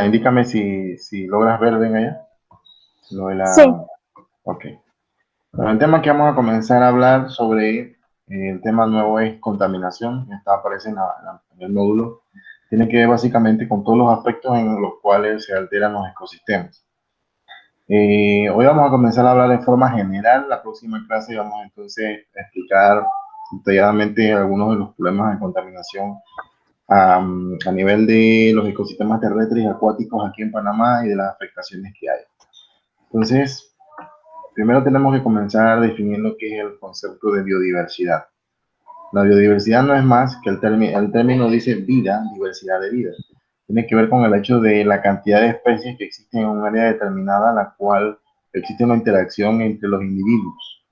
Indícame si logras ver bien allá. Lo de Sí, la... Ok. Bueno, el tema que vamos a comenzar a hablar sobre, el tema nuevo es contaminación. Está aparece en el módulo. Tiene que ver básicamente con todos los aspectos en los cuales se alteran los ecosistemas. Hoy vamos a comenzar a hablar de forma general. La próxima clase vamos entonces a explicar detalladamente algunos de los problemas de contaminación a nivel de los ecosistemas terrestres y acuáticos aquí en Panamá y de las afectaciones que hay. Entonces, primero tenemos que comenzar definiendo qué es el concepto de biodiversidad. La biodiversidad no es más que el término dice vida, diversidad de vida. Tiene que ver con el hecho de la cantidad de especies que existen en un área determinada, en la cual existe una interacción entre los individuos.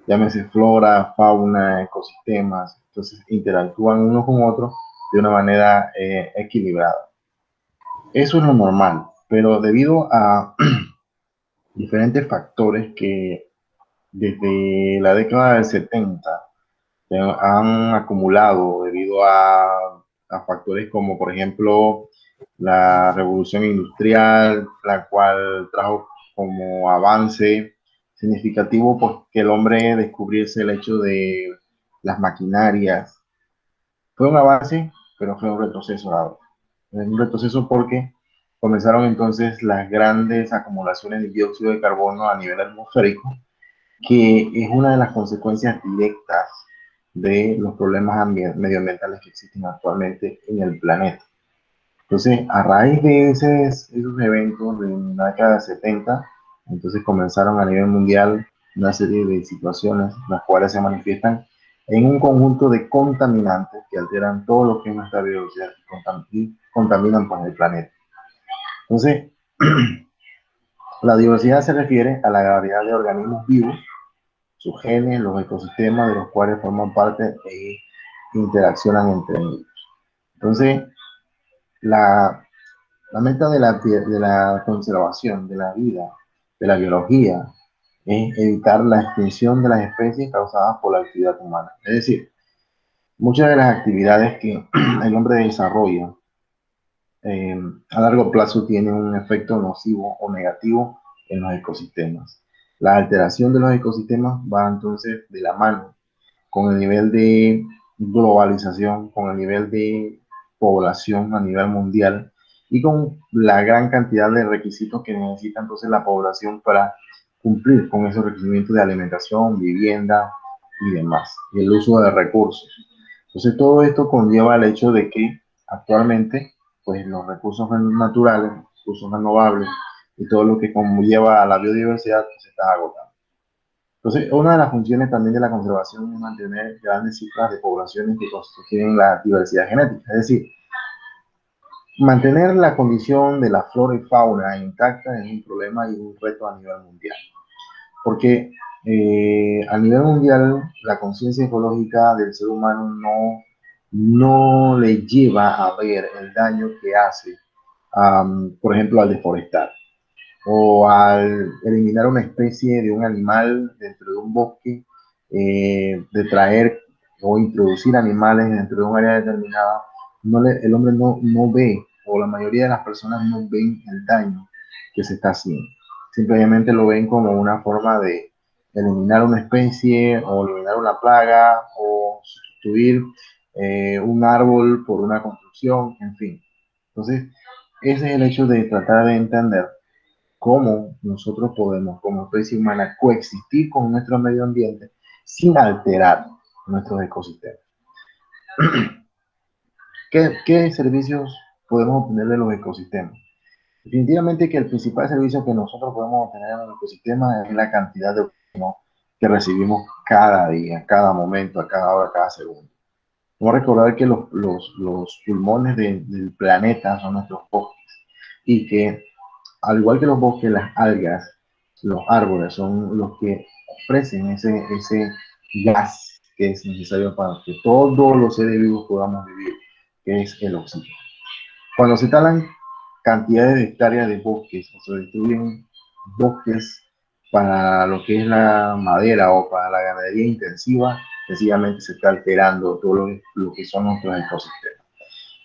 Llámese flora, fauna, ecosistemas. Entonces interactúan unos con otros de una manera equilibrada. Eso es lo normal, pero debido a diferentes factores que desde la década del 70 han acumulado debido a factores como, por ejemplo, la revolución industrial, la cual trajo como avance significativo pues, que el hombre descubriese el hecho de las maquinarias. Fue un avance, pero fue un retroceso ahora. Un retroceso porque comenzaron entonces las grandes acumulaciones de dióxido de carbono a nivel atmosférico, que es una de las consecuencias directas de los problemas medioambientales que existen actualmente en el planeta. Entonces, a raíz de esos eventos de la década de 70, entonces comenzaron a nivel mundial una serie de situaciones, las cuales se manifiestan en un conjunto de contaminantes que alteran todo lo que es nuestra biodiversidad y contaminan pues, el planeta. Entonces, la diversidad se refiere a la variedad de organismos vivos, sus genes, los ecosistemas de los cuales forman parte e interaccionan entre ellos. Entonces, la, la meta de la conservación de la vida, de la biología, es evitar la extinción de las especies causadas por la actividad humana. Es decir, muchas de las actividades que el hombre desarrolla eh, a largo plazo tienen un efecto nocivo o negativo en los ecosistemas. La alteración de los ecosistemas va entonces de la mano con el nivel de globalización, con el nivel de población a nivel mundial y con la gran cantidad de requisitos que necesita entonces la población para cumplir con esos requerimientos de alimentación, vivienda y demás, y el uso de recursos. Entonces todo esto conlleva el hecho de que actualmente pues los recursos naturales, recursos renovables y todo lo que conlleva a la biodiversidad pues, se está agotando. Entonces, una de las funciones también de la conservación es mantener grandes cifras de poblaciones que constituyen la diversidad genética. Es decir, mantener la condición de la flora y fauna intacta es un problema y un reto a nivel mundial. Porque a nivel mundial la conciencia ecológica del ser humano no le lleva a ver el daño que hace, por ejemplo, al deforestar o al eliminar una especie de un animal dentro de un bosque, de traer o introducir animales dentro de un área determinada, el hombre no ve, o la mayoría de las personas no ven el daño que se está haciendo. Simplemente lo ven como una forma de eliminar una especie o eliminar una plaga o sustituir un árbol por una construcción, en fin. Entonces, ese es el hecho de tratar de entender cómo nosotros podemos, como especie humana, coexistir con nuestro medio ambiente sin alterar nuestros ecosistemas. ¿Qué servicios podemos obtener de los ecosistemas? Definitivamente que el principal servicio que nosotros podemos obtener en los ecosistemas es la cantidad de oxígeno que recibimos cada día, cada momento, a cada hora, a cada segundo. Vamos a recordar que los pulmones del planeta son nuestros bosques y que al igual que los bosques, las algas, los árboles son los que ofrecen ese gas que es necesario para que todos los seres vivos podamos vivir, que es el oxígeno. Cuando se talan cantidades de hectáreas de bosques o se destruyen bosques para lo que es la madera o para la ganadería intensiva, sencillamente se está alterando todo lo que son nuestros ecosistemas.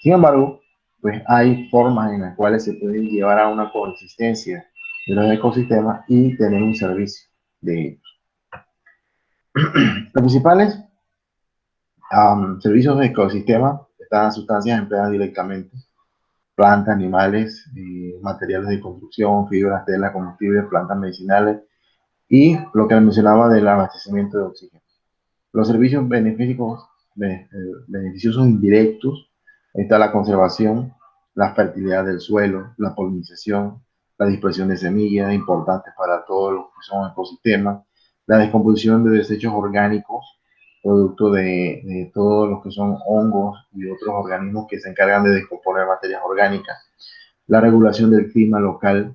Sin embargo, pues hay formas en las cuales se puede llevar a una coexistencia de los ecosistemas y tener un servicio de ellos. Los principales servicios de ecosistema están las sustancias empleadas directamente, plantas, animales, materiales de construcción, fibras, telas, combustibles, plantas medicinales y lo que mencionaba del abastecimiento de oxígeno. Los servicios beneficiosos indirectos, está la conservación, la fertilidad del suelo, la polinización, la dispersión de semillas, importantes para todos los que son ecosistemas, la descomposición de desechos orgánicos, producto de todos los que son hongos y otros organismos que se encargan de descomponer materias orgánicas, la regulación del clima local.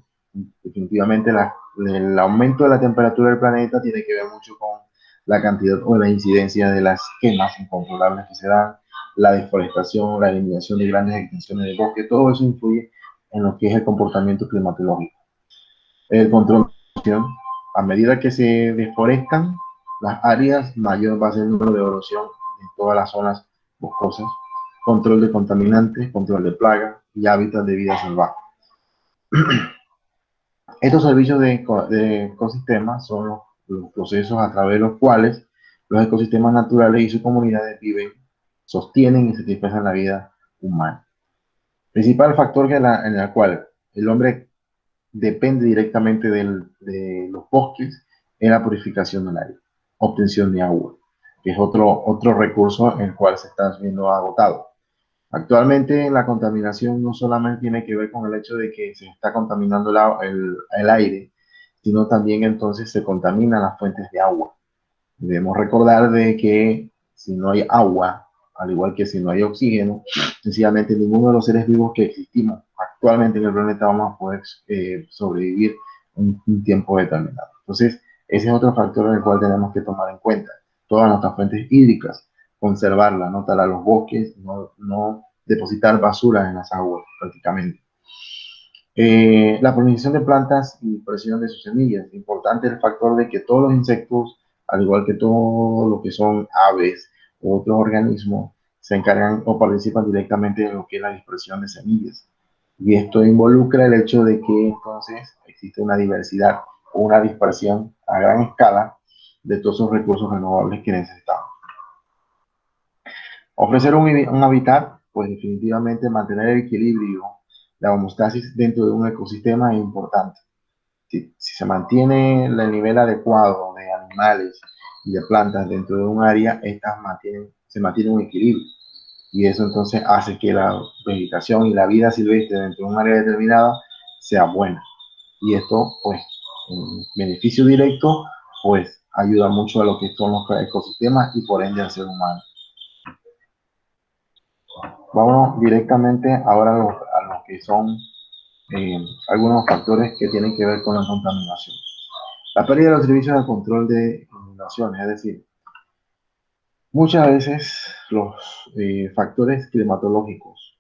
Definitivamente el aumento de la temperatura del planeta tiene que ver mucho con la cantidad o la incidencia de las quemas incontrolables que se dan, la deforestación, la eliminación de grandes extensiones de bosque, todo eso influye en lo que es el comportamiento climatológico. El control de erosión, a medida que se deforestan las áreas, mayor va a ser el número de erosión en todas las zonas boscosas, control de contaminantes, control de plagas y hábitats de vida salvaje. Estos servicios de ecosistemas son los procesos a través de los cuales los ecosistemas naturales y sus comunidades viven, sostienen y satisfacen la vida humana. Principal factor en el cual el hombre depende directamente de los bosques es la purificación del aire, obtención de agua, que es otro recurso en el cual se está viendo agotado. Actualmente la contaminación no solamente tiene que ver con el hecho de que se está contaminando el aire, sino también entonces se contaminan las fuentes de agua. Debemos recordar de que si no hay agua, al igual que si no hay oxígeno, sencillamente ninguno de los seres vivos que existimos actualmente en el planeta vamos a poder sobrevivir un tiempo determinado. Entonces, ese es otro factor en el cual tenemos que tomar en cuenta. Todas nuestras fuentes hídricas, conservarlas, no talar los bosques, no depositar basura en las aguas prácticamente. La polinización de plantas y presión de sus semillas. Importante el factor de que todos los insectos, al igual que todo lo que son aves u otros organismos, se encargan o participan directamente en lo que es la dispersión de semillas. Y esto involucra el hecho de que entonces existe una diversidad o una dispersión a gran escala de todos esos recursos renovables que necesitamos. Ofrecer un hábitat, pues definitivamente mantener el equilibrio, la homeostasis dentro de un ecosistema es importante. Si se mantiene el nivel adecuado de animales y de plantas dentro de un área, se mantiene un equilibrio. Y eso entonces hace que la vegetación y la vida silvestre dentro de un área determinada sea buena. Y esto, pues, en beneficio directo, pues ayuda mucho a lo que son los ecosistemas y por ende al ser humano. Vamos directamente ahora a lo que son algunos factores que tienen que ver con la contaminación. La pérdida de los servicios de control de inundaciones, es decir, muchas veces los factores climatológicos,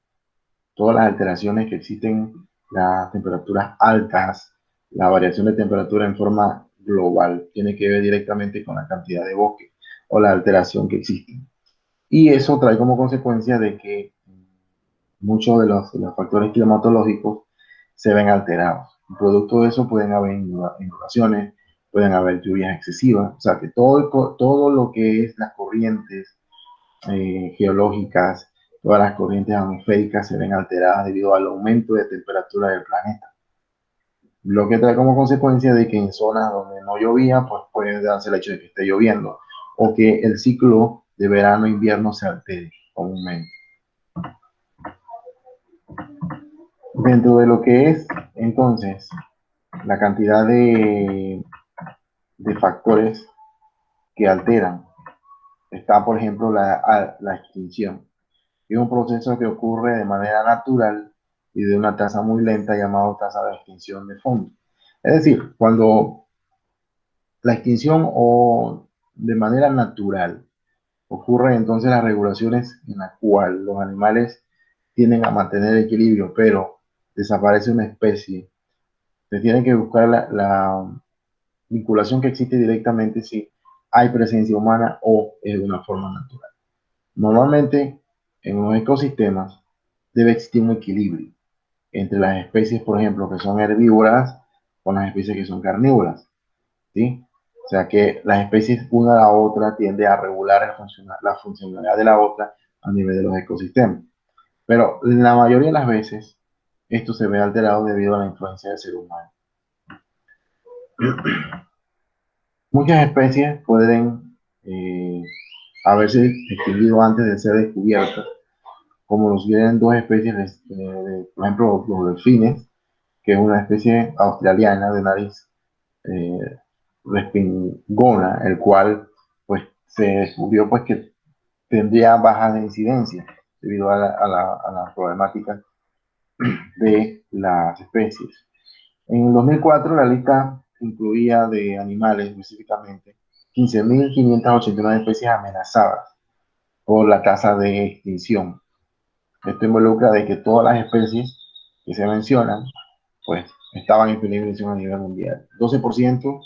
todas las alteraciones que existen, las temperaturas altas, la variación de temperatura en forma global, tiene que ver directamente con la cantidad de bosque o la alteración que existe. Y eso trae como consecuencia de que muchos de los factores climatológicos se ven alterados. Producto de eso pueden haber inundaciones, pueden haber lluvias excesivas, o sea que todo lo que es las corrientes geológicas, todas las corrientes atmosféricas se ven alteradas debido al aumento de temperatura del planeta. Lo que trae como consecuencia de que en zonas donde no llovía, pues puede darse el hecho de que esté lloviendo o que el ciclo de verano-invierno se altere comúnmente. Dentro de lo que es entonces la cantidad de factores que alteran, está por ejemplo la extinción. Es un proceso que ocurre de manera natural y de una tasa muy lenta llamada tasa de extinción de fondo. Es decir, cuando la extinción o de manera natural ocurren entonces las regulaciones en las cuales los animales tienden a mantener el equilibrio, pero desaparece una especie. Se tiene que buscar la vinculación que existe directamente si hay presencia humana o es de una forma natural. Normalmente en los ecosistemas debe existir un equilibrio entre las especies, por ejemplo, que son herbívoras con las especies que son carnívoras, ¿sí? O sea que las especies una a la otra tiende a regular la funcionalidad de la otra a nivel de los ecosistemas. Pero la mayoría de las veces esto se ve alterado debido a la influencia del ser humano. Muchas especies pueden haberse extinguido antes de ser descubiertas, como lo sugieren dos especies, por ejemplo, los delfines, que es una especie australiana de nariz respingona, el cual pues se descubrió pues que tendría baja de incidencia debido a la problemática de las especies. En el 2004 la lista incluía de animales específicamente 15.589 especies amenazadas por la tasa de extinción. Esto involucra de que todas las especies que se mencionan pues estaban en peligro de extinción a nivel mundial. 12%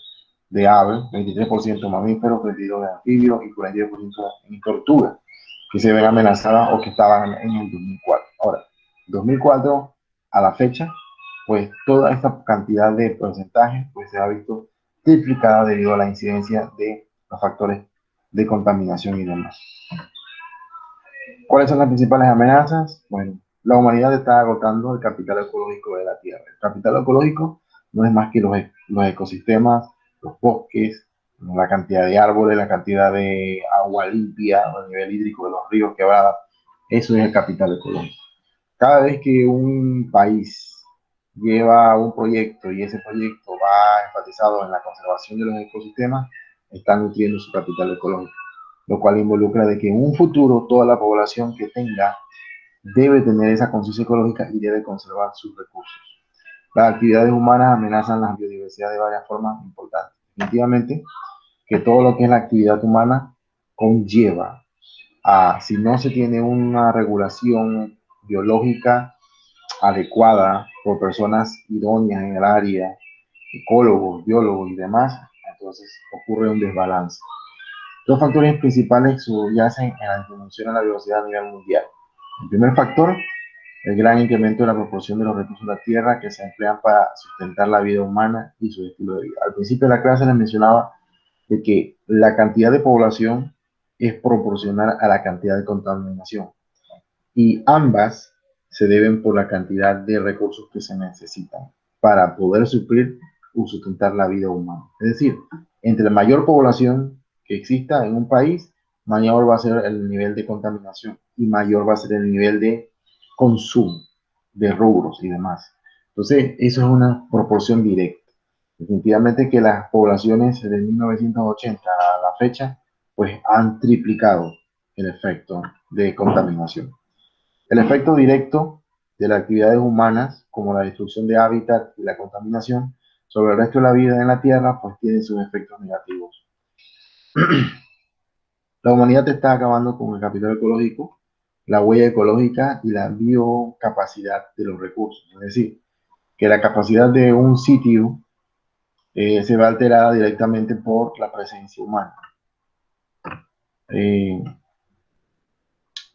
de aves, 23% mamíferos, 22% de anfibios y 42% en tortugas que se ven amenazadas o que estaban en el 2004. Ahora, 2004 a la fecha, pues toda esta cantidad de porcentaje pues se ha visto triplicada debido a la incidencia de los factores de contaminación y demás. ¿Cuáles son las principales amenazas? Bueno, la humanidad está agotando el capital ecológico de la Tierra. El capital ecológico no es más que los ecosistemas, los bosques, la cantidad de árboles, la cantidad de agua limpia, el nivel hídrico de los ríos, quebradas. Eso es el capital ecológico. Cada vez que un país lleva un proyecto y ese proyecto va enfatizado en la conservación de los ecosistemas, está nutriendo su capital ecológico, lo cual involucra de que en un futuro toda la población que tenga debe tener esa conciencia ecológica y debe conservar sus recursos. Las actividades humanas amenazan la biodiversidad de varias formas importantes. Definitivamente que todo lo que es la actividad humana conlleva a, si no se tiene una regulación biológica adecuada por personas idóneas en el área, ecólogos, biólogos y demás, entonces ocurre un desbalance. Dos factores principales subyacen en la disminución de la biodiversidad a nivel mundial. El primer factor, el gran incremento de la proporción de los recursos de la tierra que se emplean para sustentar la vida humana y su estilo de vida. Al principio de la clase les mencionaba de que la cantidad de población es proporcional a la cantidad de contaminación y ambas se deben por la cantidad de recursos que se necesitan para poder suplir o sustentar la vida humana. Es decir, entre mayor población que exista en un país, mayor va a ser el nivel de contaminación y mayor va a ser el nivel de consumo de rubros y demás. Entonces, eso es una proporción directa. Definitivamente que las poblaciones de 1980 a la fecha, pues han triplicado el efecto de contaminación. El efecto directo de las actividades humanas, como la destrucción de hábitat y la contaminación, sobre el resto de la vida en la Tierra, pues tiene sus efectos negativos. La humanidad está acabando con el capital ecológico, la huella ecológica y la biocapacidad de los recursos. Es decir, que la capacidad de un sitio se ve alterada directamente por la presencia humana. Eh,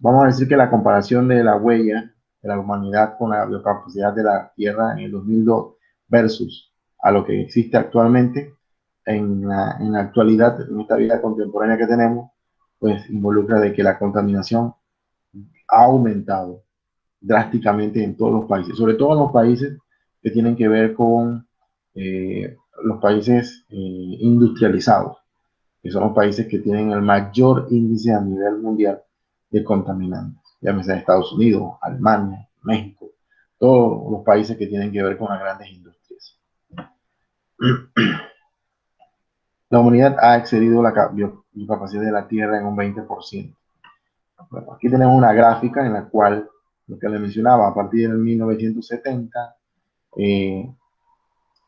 Vamos a decir que la comparación de la huella de la humanidad con la biocapacidad de la Tierra en el 2002 versus a lo que existe actualmente en la actualidad, en esta vida contemporánea que tenemos, pues involucra de que la contaminación ha aumentado drásticamente en todos los países, sobre todo en los países que tienen que ver con los países industrializados, que son los países que tienen el mayor índice a nivel mundial de contaminantes, llámese Estados Unidos, Alemania, México, todos los países que tienen que ver con las grandes industrias. La humanidad ha excedido la capacidad de la Tierra en un 20%. Bueno, aquí tenemos una gráfica en la cual, lo que les mencionaba, a partir del 1970,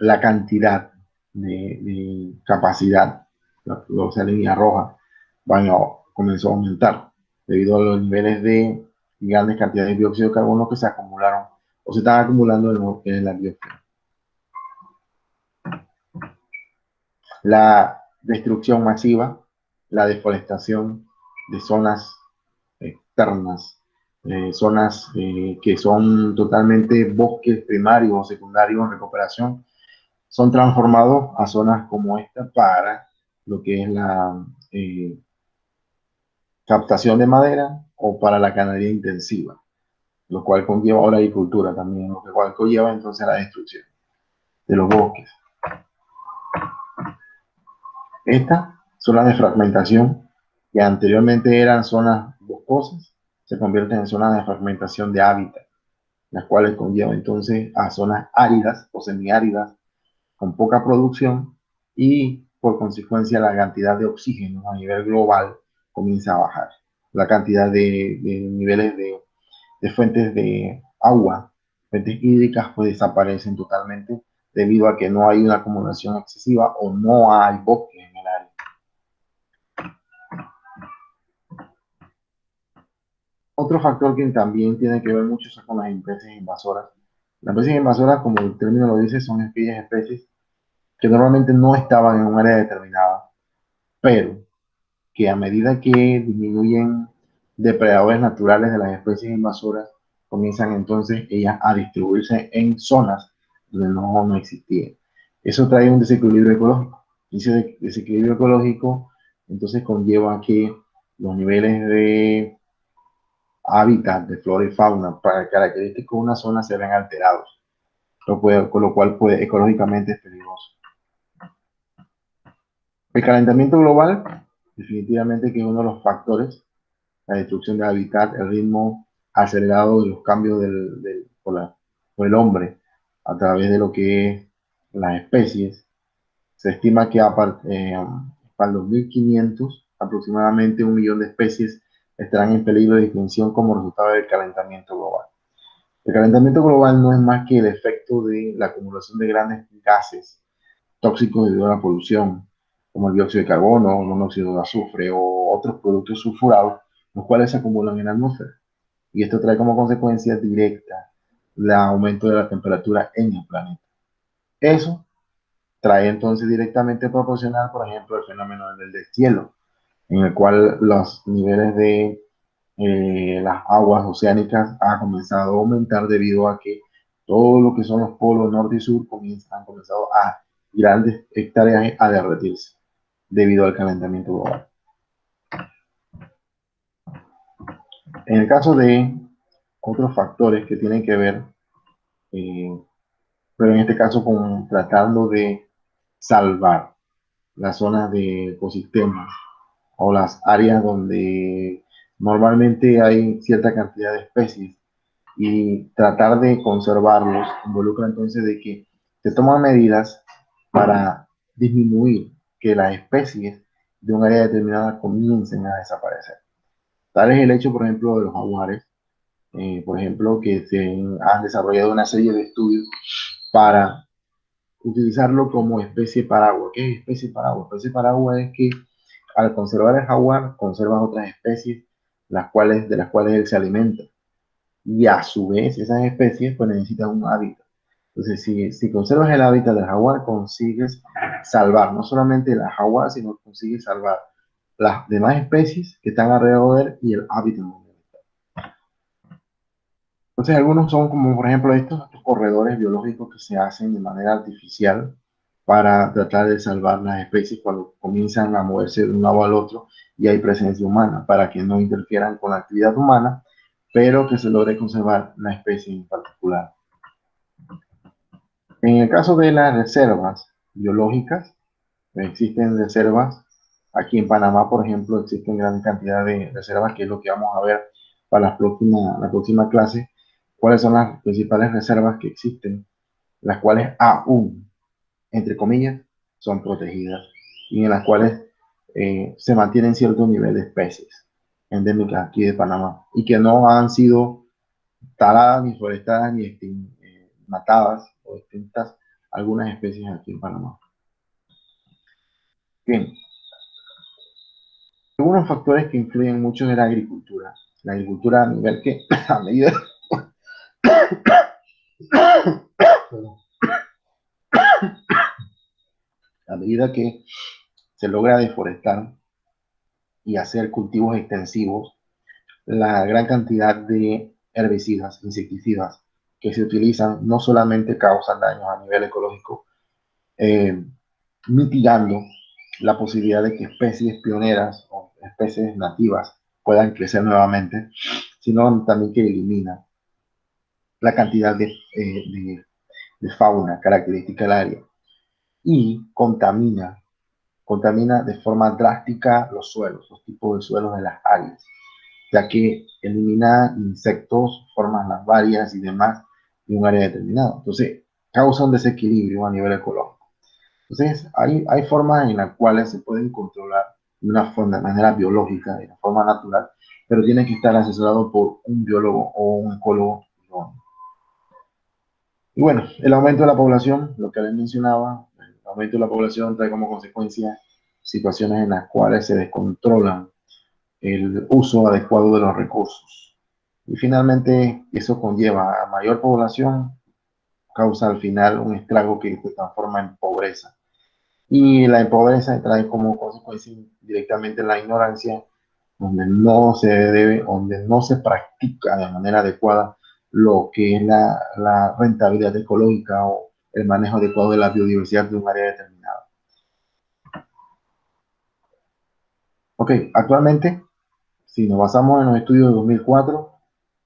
la cantidad de capacidad, la línea roja, comenzó a aumentar debido a los niveles de grandes cantidades de dióxido de carbono que se acumularon o se están acumulando en la biosfera. La destrucción masiva, la deforestación de zonas externas zonas que son totalmente bosques primarios o secundarios en recuperación, son transformados a zonas como esta para lo que es la captación de madera o para la ganadería intensiva, lo cual conlleva ahora agricultura también, lo cual conlleva entonces la destrucción de los bosques. Estas zonas de fragmentación, que anteriormente eran zonas boscosas, se convierten en zonas de fragmentación de hábitat, las cuales conllevan entonces a zonas áridas o semiáridas con poca producción y por consecuencia la cantidad de oxígeno a nivel global comienza a bajar. La cantidad de niveles de fuentes de agua, fuentes hídricas, pues desaparecen totalmente debido a que no hay una acumulación excesiva o no hay bosques en el área. Otro factor que también tiene que ver mucho es con las especies invasoras. Las especies invasoras, como el término lo dice, son aquellas especies que normalmente no estaban en un área determinada, pero que a medida que disminuyen depredadores naturales de las especies invasoras, comienzan entonces ellas a distribuirse en zonas donde no existían. Eso trae un desequilibrio ecológico. Y ese desequilibrio ecológico entonces conlleva que los niveles de hábitat de flora y fauna para característicos de una zona se ven alterados, con lo cual ecológicamente es peligroso. El calentamiento global, definitivamente que es uno de los factores, la destrucción de hábitat, el ritmo acelerado de los cambios por el hombre a través de lo que es las especies. Se estima que para el 2500 aproximadamente 1 millón de especies estarán en peligro de extinción como resultado del calentamiento global. El calentamiento global no es más que el efecto de la acumulación de grandes gases tóxicos debido a la polución, como el dióxido de carbono, el monóxido de azufre o otros productos sulfurados, los cuales se acumulan en la atmósfera. Y esto trae como consecuencia directa el aumento de la temperatura en el planeta. Eso trae entonces directamente proporcional, por ejemplo, el fenómeno del deshielo, en el cual los niveles de las aguas oceánicas han comenzado a aumentar debido a que todo lo que son los polos norte y sur han comenzado a grandes hectáreas a derretirse debido al calentamiento global. En el caso de otros factores que tienen que ver, eh, pero en este caso con tratando de salvar las zonas de ecosistemas o las áreas donde normalmente hay cierta cantidad de especies y tratar de conservarlos involucra entonces de que se toman medidas para disminuir que las especies de un área determinada comiencen a desaparecer. Tal es el hecho, por ejemplo, de los jaguares, por ejemplo, que se han desarrollado una serie de estudios para utilizarlo como especie paraguas. ¿Qué es especie paraguas? Especie paraguas es que al conservar el jaguar, conservas otras especies de las cuales él se alimenta. Y a su vez, esas especies pues necesitan un hábitat. Entonces, si conservas el hábitat del jaguar, consigues salvar no solamente la jaguar, sino consigues salvar las demás especies que están alrededor de él y el hábitat. Entonces, algunos son como, por ejemplo, estos corredores biológicos que se hacen de manera artificial para tratar de salvar las especies cuando comienzan a moverse de un lado al otro y hay presencia humana, para que no interfieran con la actividad humana, pero que se logre conservar la especie en particular. En el caso de las reservas biológicas, existen reservas, aquí en Panamá, por ejemplo, existen gran cantidad de reservas, que es lo que vamos a ver para la próxima clase, cuáles son las principales reservas que existen, las cuales aún, entre comillas, son protegidas y en las cuales se mantienen cierto nivel de especies endémicas aquí de Panamá y que no han sido taladas, ni forestadas, ni matadas o extintas algunas especies aquí en Panamá. Bien, algunos factores que influyen mucho en la agricultura. La agricultura a nivel que, a medida, a medida que se logra deforestar y hacer cultivos extensivos, la gran cantidad de herbicidas, insecticidas que se utilizan no solamente causan daños a nivel ecológico, eh, mitigando la posibilidad de que especies pioneras o especies nativas puedan crecer nuevamente, sino también que elimina la cantidad de fauna característica del área y contamina de forma drástica los suelos, los tipos de suelos de las áreas, ya que elimina insectos, formas larvarias y demás de un área determinada. Entonces, causa un desequilibrio a nivel ecológico. Entonces, hay formas en las cuales se pueden controlar de manera biológica, de forma natural, pero tiene que estar asesorado por un biólogo o un ecólogo. Y bueno, el aumento de la población, lo que les mencionaba, el aumento de la población trae como consecuencia situaciones en las cuales se descontrolan el uso adecuado de los recursos. Y finalmente, eso conlleva a mayor población, causa al final un estrago que se transforma en pobreza. Y la pobreza trae como consecuencia directamente la ignorancia, donde no se debe, donde no se practica de manera adecuada lo que es la rentabilidad ecológica o el manejo adecuado de la biodiversidad de un área determinada. Ok, actualmente, si nos basamos en los estudios de 2004,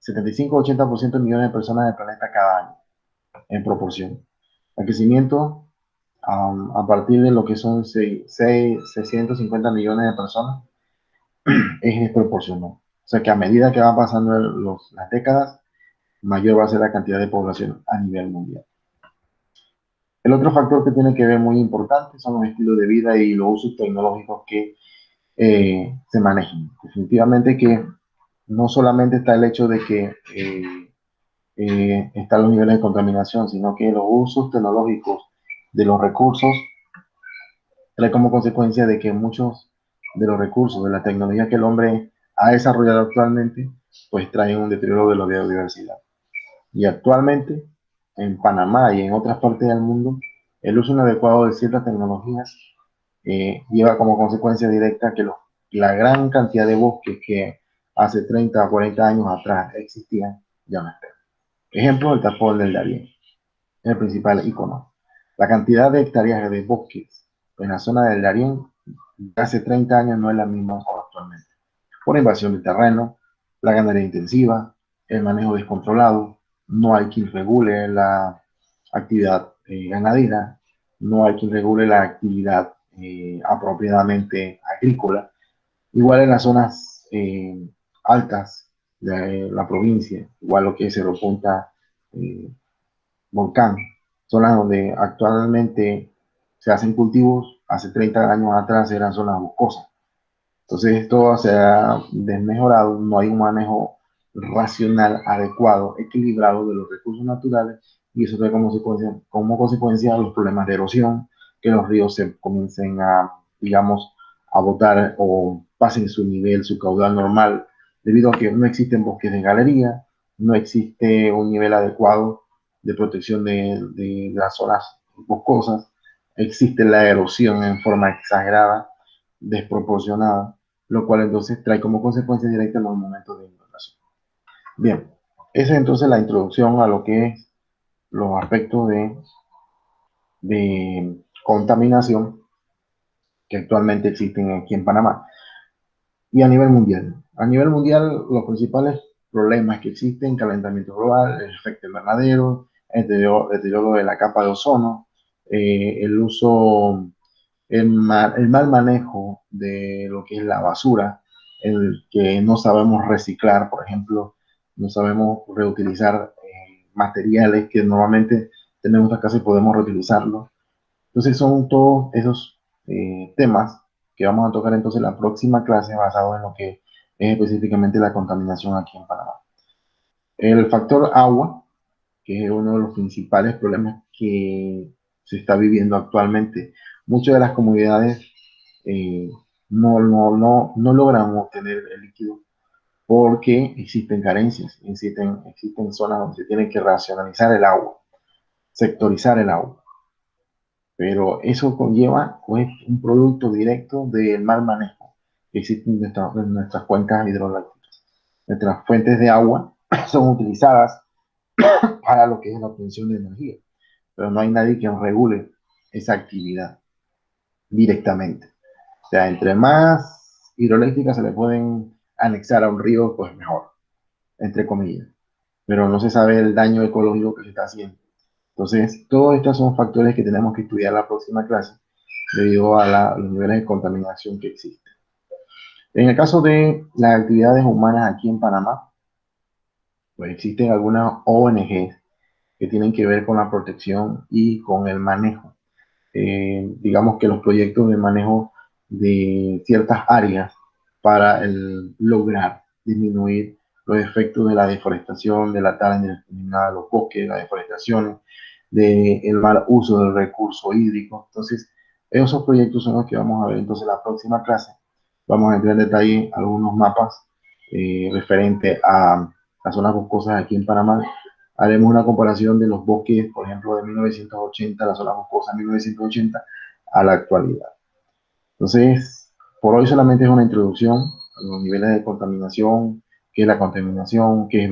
75-80% de millones de personas del planeta cada año, en proporción. El crecimiento a partir de lo que son 650 millones de personas es desproporcional. O sea que a medida que van pasando las décadas, mayor va a ser la cantidad de población a nivel mundial. El otro factor que tiene que ver muy importante son los estilos de vida y los usos tecnológicos que se manejan. Definitivamente que no solamente está el hecho de que están los niveles de contaminación, sino que los usos tecnológicos de los recursos trae como consecuencia de que muchos de los recursos, de la tecnología que el hombre ha desarrollado actualmente, pues traen un deterioro de la biodiversidad. Y actualmente, en Panamá y en otras partes del mundo, el uso inadecuado de ciertas tecnologías lleva como consecuencia directa que la gran cantidad de bosques que hace 30 o 40 años atrás existían, ya no están. Ejemplo, el tapón del Darién, es el principal icono. La cantidad de hectáreas de bosques en la zona del Darién de hace 30 años no es la misma actualmente. Por invasión de terreno, la ganadería intensiva, el manejo descontrolado, no hay quien regule la actividad ganadera, no hay quien regule la actividad apropiadamente agrícola. Igual en las zonas altas de la provincia, igual lo que es Cerro Punta, eh, Volcán, zonas donde actualmente se hacen cultivos, hace 30 años atrás eran zonas boscosas. Entonces esto se ha desmejorado, no hay un manejo racional, adecuado, equilibrado de los recursos naturales y eso trae como consecuencia los problemas de erosión, que los ríos se comiencen a, digamos, a botar o pasen su nivel, su caudal normal, debido a que no existen bosques de galería, no existe un nivel adecuado de protección de las zonas boscosas, existe la erosión en forma exagerada, desproporcionada, lo cual entonces trae como consecuencia directa los momentos de inundación. Bien, esa es entonces la introducción a lo que es los aspectos de contaminación que actualmente existen aquí en Panamá y a nivel mundial. A nivel mundial, los principales problemas que existen, calentamiento global, el efecto invernadero, el deterioro de la capa de ozono, el uso el mal manejo de lo que es la basura, el que no sabemos reciclar, por ejemplo, no sabemos reutilizar materiales que normalmente tenemos en casa y podemos reutilizarlos. Entonces son todos esos temas que vamos a tocar entonces en la próxima clase basado en lo que es específicamente la contaminación aquí en Panamá. El factor agua, que es uno de los principales problemas que se está viviendo actualmente. Muchas de las comunidades eh, no logran obtener el líquido porque existen carencias, existen zonas donde se tiene que racionalizar el agua, sectorizar el agua. Pero eso conlleva pues, un producto directo del mal manejo que existe en nuestras cuencas hidrológicas. nuestras fuentes de agua son utilizadas para lo que es la obtención de energía, pero no hay nadie que regule esa actividad directamente. O sea, entre más hidroeléctricas se le pueden anexar a un río, pues mejor, entre comillas. Pero no se sabe el daño ecológico que se está haciendo. Entonces, todos estos son factores que tenemos que estudiar en la próxima clase debido a los niveles de contaminación que existen. En el caso de las actividades humanas aquí en Panamá, pues existen algunas ONG que tienen que ver con la protección y con el manejo. Digamos que los proyectos de manejo de ciertas áreas para lograr disminuir los efectos de la deforestación, de la tala indiscriminada de los bosques, de la deforestación, del mal uso del recurso hídrico. Entonces, esos proyectos son los que vamos a ver entonces en la próxima clase. Vamos a entrar en detalle algunos mapas referentes a las zonas boscosas aquí en Panamá. Haremos una comparación de los bosques, por ejemplo, de 1980, la zona boscosa de 1980, a la actualidad. Entonces, por hoy solamente es una introducción a los niveles de contaminación, qué es la contaminación, qué es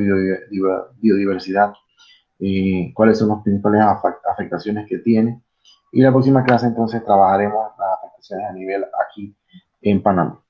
biodiversidad, cuáles son las principales afectaciones que tiene. Y la próxima clase entonces trabajaremos las afectaciones a nivel aquí en Panamá.